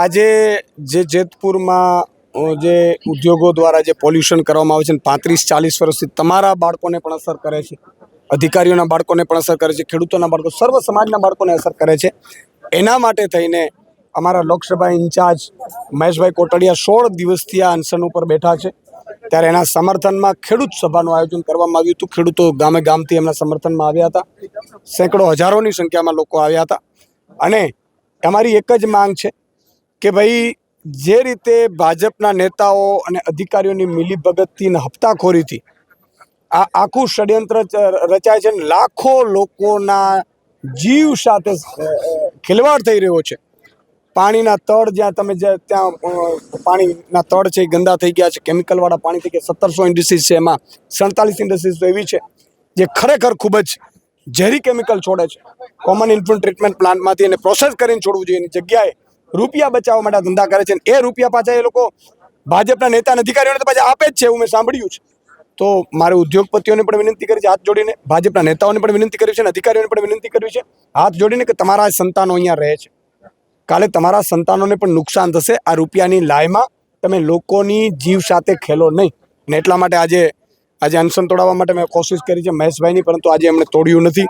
આજે જે જેતપુરમાં જે ઉદ્યોગો દ્વારા જે પોલ્યુશન કરવામાં આવે છે 35-40 વર્ષથી તમારા બાળકોને પણ અસર કરે છે, અધિકારીઓના બાળકોને પણ અસર કરે છે, ખેડૂતોના બાળકો, સર્વ સમાજના બાળકોને અસર કરે છે. એના માટે થઈને અમારા લોકસભા ઇન્ચાર્જ મહેશભાઈ કોટડિયા 16 દિવસથી આ અનશન ઉપર બેઠા છે. ત્યારે એના સમર્થનમાં ખેડૂત સભાનું આયોજન કરવામાં આવ્યું હતું. ખેડૂતો ગામે ગામથી એમના સમર્થનમાં આવ્યા હતા. સેંકડો હજારોની સંખ્યામાં લોકો આવ્યા હતા. અને અમારી એક જ માંગ છે કે ભાઈ જે રીતે ભાજપના નેતાઓ અને અધિકારીઓની મિલીભગતથી અને હપ્તાખોરીથી આ આખું ષડયંત્ર રચાય છે ને લાખો લોકોના જીવ સાથે ખિલવાડ થઈ રહ્યો છે. પાણીના તળ જ્યાં તમે ત્યાં પાણીના તળ છે એ ગંદા થઈ ગયા છે, કેમિકલવાળા પાણી થઈ ગયા. 1700 ઇન્ડસ્ટ્રીઝ છે, એમાં 47 ઇન્ડસ્ટ્રીઝ તો એવી છે જે ખરેખર ખૂબ જ ઝેરી કેમિકલ છોડે છે. કોમન ઇન્ફ્લુન્ટ ટ્રીટમેન્ટ પ્લાન્ટમાંથી એને પ્રોસેસ કરીને છોડવું જોઈએ. એની જગ્યાએ રૂપિયા બચાવવા માટે ધંધા કરે છે. એ રૂપિયા પાછા એ લોકો ભાજપના નેતા અને અધિકારીઓને તો પાછા આપે જ છે, એવું મેં સાંભળ્યું છે. તો મારે ઉદ્યોગપતિઓને પણ વિનંતી કરી છે હાથ જોડીને, ભાજપના નેતાઓને પણ વિનંતી કરી છે અને અધિકારીઓને પણ વિનંતી કરવી છે હાથ જોડીને કે તમારા સંતાનો અહીંયા રહે છે. કાલે તમારા સંતાનોને પણ નુકસાન થશે. આ રૂપિયાની લાયમાં તમે લોકોની જીવ સાથે ખેલો નહીં. અને એટલા માટે આજે અનશન તોડાવવા માટે મેં કોશિશ કરી છે મહેશભાઈની, પરંતુ આજે એમણે તોડ્યું નથી.